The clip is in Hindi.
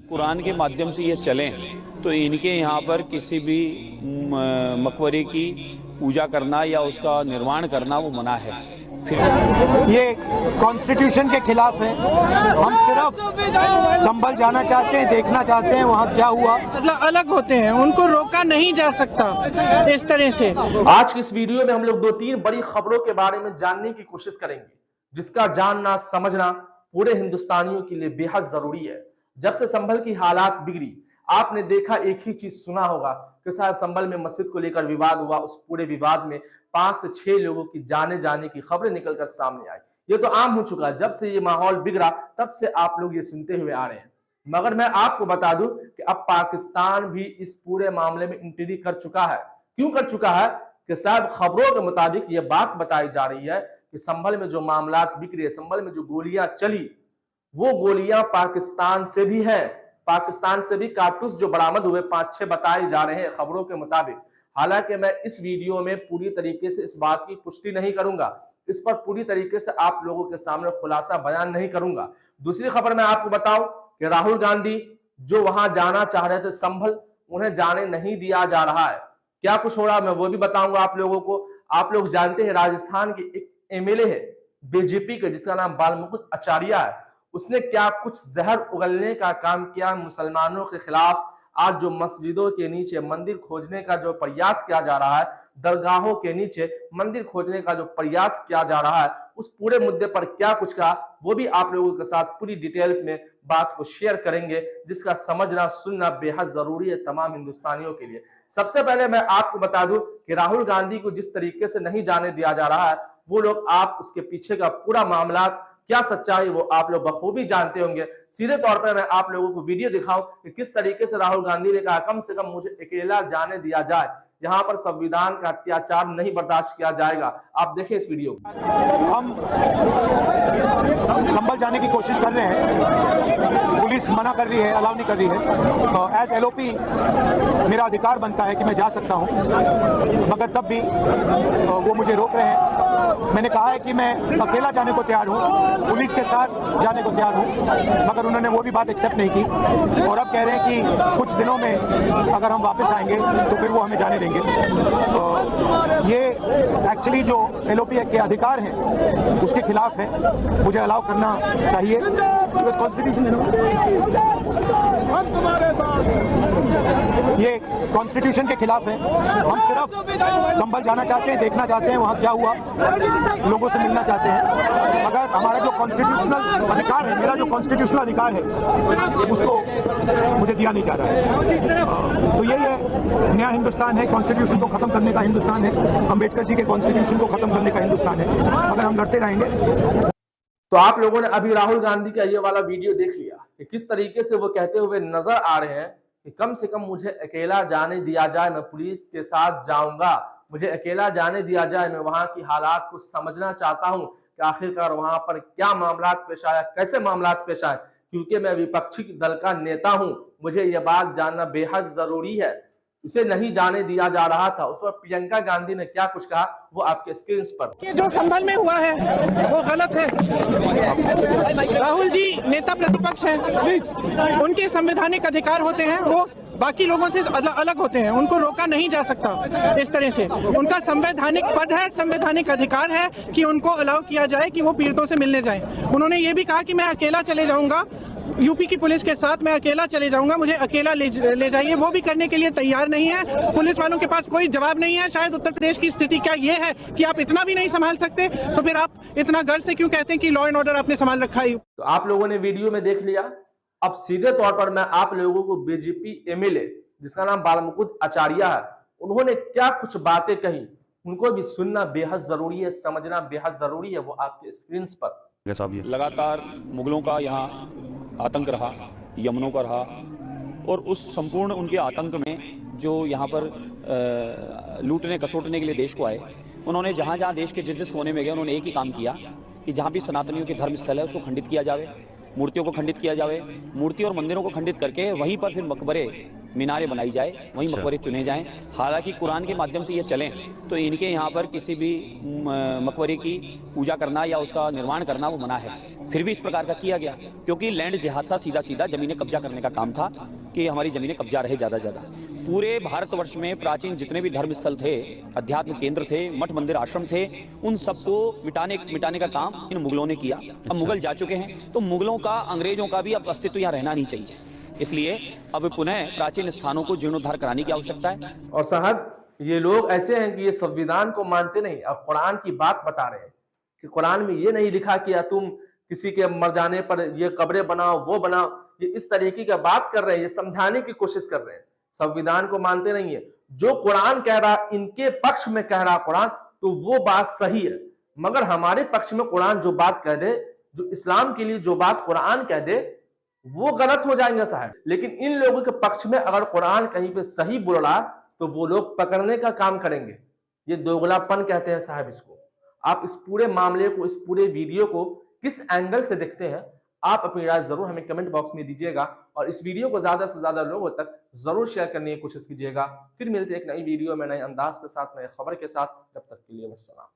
कुरान के माध्यम से ये चलें तो इनके यहाँ पर किसी भी मकबरे की पूजा करना या उसका निर्माण करना वो मना है। फिर ये कॉन्स्टिट्यूशन के खिलाफ है। हम सिर्फ संभल जाना चाहते हैं, देखना चाहते हैं वहाँ क्या हुआ। मतलब अलग होते हैं, उनको रोका नहीं जा सकता इस तरह से। आज की इस वीडियो में हम लोग 2-3 बड़ी खबरों के बारे में जानने की कोशिश करेंगे, जिसका जानना समझना पूरे हिंदुस्तानियों के लिए बेहद जरूरी है। जब से संभल की हालात बिगड़ी, आपने देखा, एक ही चीज सुना होगा कि साहब संभल में मस्जिद को लेकर विवाद हुआ। उस पूरे विवाद में 5 से 6 लोगों की जाने की खबरें निकलकर सामने आई। ये तो आम हो चुका। जब से ये माहौल बिगड़ा तब से आप लोग ये सुनते हुए आ रहे हैं। मगर मैं आपको बता दूं कि अब पाकिस्तान भी इस पूरे मामले में इंटरी कर चुका है। क्यों कर चुका है? कि साहब खबरों के मुताबिक ये बात बताई जा रही है कि संभल में जो मामला बिगड़े, संभल में जो गोलियां चली, वो गोलियां पाकिस्तान से भी हैं। पाकिस्तान से भी कारतूस जो बरामद हुए 5-6 बताए जा रहे हैं खबरों के मुताबिक। हालांकि मैं इस वीडियो में पूरी तरीके से इस बात की पुष्टि नहीं करूंगा, इस पर पूरी तरीके से आप लोगों के सामने खुलासा बयान नहीं करूंगा। दूसरी खबर मैं आपको बताऊं कि राहुल गांधी जो वहां जाना चाह रहे थे संभल, उन्हें जाने नहीं दिया जा रहा है। क्या कुछ हो रहा है मैं वो भी बताऊंगा आप लोगों को। आप लोग जानते हैं राजस्थान के एक एमएलए है बीजेपी के, जिसका नाम बालमुकुंद आचार्य है। उसने क्या कुछ जहर उगलने का काम किया मुसलमानों के खिलाफ। आज जो मस्जिदों के नीचे मंदिर खोजने का जो प्रयास किया जा रहा है, दरगाहों के नीचे मंदिर खोजने का जो प्रयास किया जा रहा है, उस पूरे मुद्दे पर क्या कुछ कहा वो भी आप लोगों के साथ पूरी डिटेल्स में बात को शेयर करेंगे, जिसका समझना सुनना बेहद जरूरी है तमाम हिंदुस्तानियों के लिए। सबसे पहले मैं आपको बता दूं कि राहुल गांधी को जिस तरीके से नहीं जाने दिया जा रहा है, वो लोग आप उसके पीछे का पूरा मामला क्या सच्चाई वो आप लोग बखूबी जानते होंगे। सीधे तौर पर मैं आप लोगों को वीडियो दिखाऊं कि किस तरीके से राहुल गांधी ने कहा कम से कम मुझे अकेला जाने दिया जाए, यहाँ पर संविधान का अत्याचार नहीं बर्दाश्त किया जाएगा। आप देखें इस वीडियो को। हम संभल जाने की कोशिश कर रहे हैं, पुलिस मना कर रही है, अलाउ नहीं कर रही है। एज एलओपी मेरा अधिकार बनता है कि मैं जा सकता हूं, मगर तब भी वो मुझे रोक रहे हैं। मैंने कहा है कि मैं अकेला जाने को तैयार हूं, पुलिस के साथ जाने को तैयार हूं, मगर उन्होंने वो भी बात एक्सेप्ट नहीं की और अब कह रहे हैं कि कुछ दिनों में अगर हम वापस आएंगे तो फिर वो हमें जाने देंगे। तो ये एक्चुअली जो एलओपी के अधिकार हैं उसके खिलाफ है। मुझे अलाउ करना चाहिए, कॉन्स्टिट्यूशन ये कॉन्स्टिट्यूशन के खिलाफ है। हम सिर्फ संभल जाना चाहते हैं, देखना चाहते हैं वहाँ क्या हुआ, लोगों से मिलना चाहते हैं। अगर हमारा जो कॉन्स्टिट्यूशनल अधिकार है, मेरा जो कॉन्स्टिट्यूशनल अधिकार है, उसको मुझे दिया नहीं जा रहा है। तो यही है, नया हिंदुस्तान है, कॉन्स्टिट्यूशन को खत्म करने का हिंदुस्तान है, अम्बेडकर जी के कॉन्स्टिट्यूशन को खत्म करने का हिंदुस्तान है। अगर हम लड़ते रहेंगे। तो आप लोगों ने अभी राहुल गांधी का ये वाला वीडियो देख लिया कि किस तरीके से वो कहते हुए नजर आ रहे हैं कि कम से कम मुझे अकेला जाने दिया जाए, मैं पुलिस के साथ जाऊंगा, मुझे अकेला जाने दिया जाए, मैं वहां की हालात को समझना चाहता हूं कि आखिरकार वहां पर क्या मामला पेश आया, कैसे मामला पेश आए, क्योंकि मैं विपक्षी दल का नेता हूं, मुझे यह बात जानना बेहद जरूरी है। उसे नहीं जाने दिया जा रहा था। उस पर प्रियंका गांधी ने क्या कुछ कहा वो आपके स्क्रीन पर। ये जो संभल में हुआ है वो गलत है। राहुल जी नेता प्रतिपक्ष हैं, उनके संवैधानिक अधिकार होते हैं, वो बाकी लोगों से अलग होते हैं, उनको रोका नहीं जा सकता इस तरह से। उनका संवैधानिक पद है, संवैधानिक अधिकार है कि उनको अलाउ किया जाए कि वो पीड़ितों से मिलने जाएं। उन्होंने ये भी कहा कि मैं अकेला चले जाऊंगा, यूपी की पुलिस के साथ मैं अकेला चले जाऊंगा, मुझे अकेला ले जाइए। वो भी करने के लिए तैयार नहीं है। पुलिस वालों के पास कोई जवाब नहीं है। शायद उत्तर प्रदेश की स्थिति क्या ये है कि आप इतना भी नहीं संभाल सकते, तो फिर आप इतना गर्व से क्यों कहते हैं कि लॉ एंड ऑर्डर आपने संभाल रखा है? तो आप लोगों ने वीडियो में देख लिया। अब सीधे तौर पर मैं आप लोगों को बीजेपी एमएलए जिसका नाम बालमुकुंद आचार्य है, उन्होंने क्या कुछ बातें कही, उनको भी सुनना बेहद जरूरी है, समझना बेहद जरूरी है। वो आपके स्क्रीन पर। लगातार मुगलों का यहाँ आतंक रहा, यमनों का रहा, और उस संपूर्ण उनके आतंक में जो यहाँ पर लूटने कसोटने के लिए देश को आए, उन्होंने जहाँ जहाँ देश के जिस कोने में गए उन्होंने एक ही काम किया कि जहाँ भी सनातनियों के धर्म स्थल है उसको खंडित किया जावे, मूर्तियों को खंडित किया जावे, मूर्ति और मंदिरों को खंडित करके वहीं पर फिर मकबरे मीनारें बनाई जाए, वहीं मकबरे चुने जाएं। हालांकि कुरान के माध्यम से ये चलें तो इनके यहाँ पर किसी भी मकबरे की पूजा करना या उसका निर्माण करना वो मना है। फिर भी इस प्रकार का किया गया क्योंकि लैंड जिहाद था, सीधा सीधा ज़मीनें कब्जा करने का काम था कि हमारी ज़मीनें कब्जा रहे ज़्यादा ज़्यादा। पूरे भारतवर्ष में प्राचीन जितने भी धर्म स्थल थे, अध्यात्म केंद्र थे, मठ मंदिर आश्रम थे, उन सबको मिटाने का काम इन मुगलों ने किया। अब मुगल जा चुके हैं तो मुगलों का, अंग्रेजों का भी अब अस्तित्व यहाँ रहना नहीं चाहिए। इसलिए अब पुनः प्राचीन स्थानों को जीर्णोद्धार कराने की आवश्यकता है। और साहब ये लोग ऐसे हैं कि ये संविधान को मानते नहीं और कुरान की बात बता रहे हैं कि कुरान में ये नहीं लिखा कि तुम किसी के मर जाने पर ये कब्रें बनाओ, वो बनाओ। ये इस तरीके की बात कर रहे हैं, ये समझाने की कोशिश कर रहे हैं। संविधान को मानते नहीं है। जो कुरान कह रहा, इनके पक्ष में कह रहा कुरान, तो वो बात सही है। मगर हमारे पक्ष में कुरान जो बात कह दे, जो इस्लाम के लिए जो बात कुरान कह दे, वो गलत हो जाएंगे साहब। लेकिन इन लोगों के पक्ष में अगर कुरान कहीं पे सही बोल रहा तो वो लोग पकड़ने का काम करेंगे। ये दोगलापन कहते हैं साहब इसको। आप इस पूरे मामले को, इस पूरे वीडियो को किस एंगल से देखते हैं, आप अपनी राय जरूर हमें कमेंट बॉक्स में दीजिएगा और इस वीडियो को ज्यादा से ज्यादा लोगों तक जरूर शेयर करने की कोशिश कीजिएगा। फिर मिलते हैं एक नई वीडियो में, नए अंदाज के साथ, नए खबर के साथ। जब तक के लिए वस्सलाम।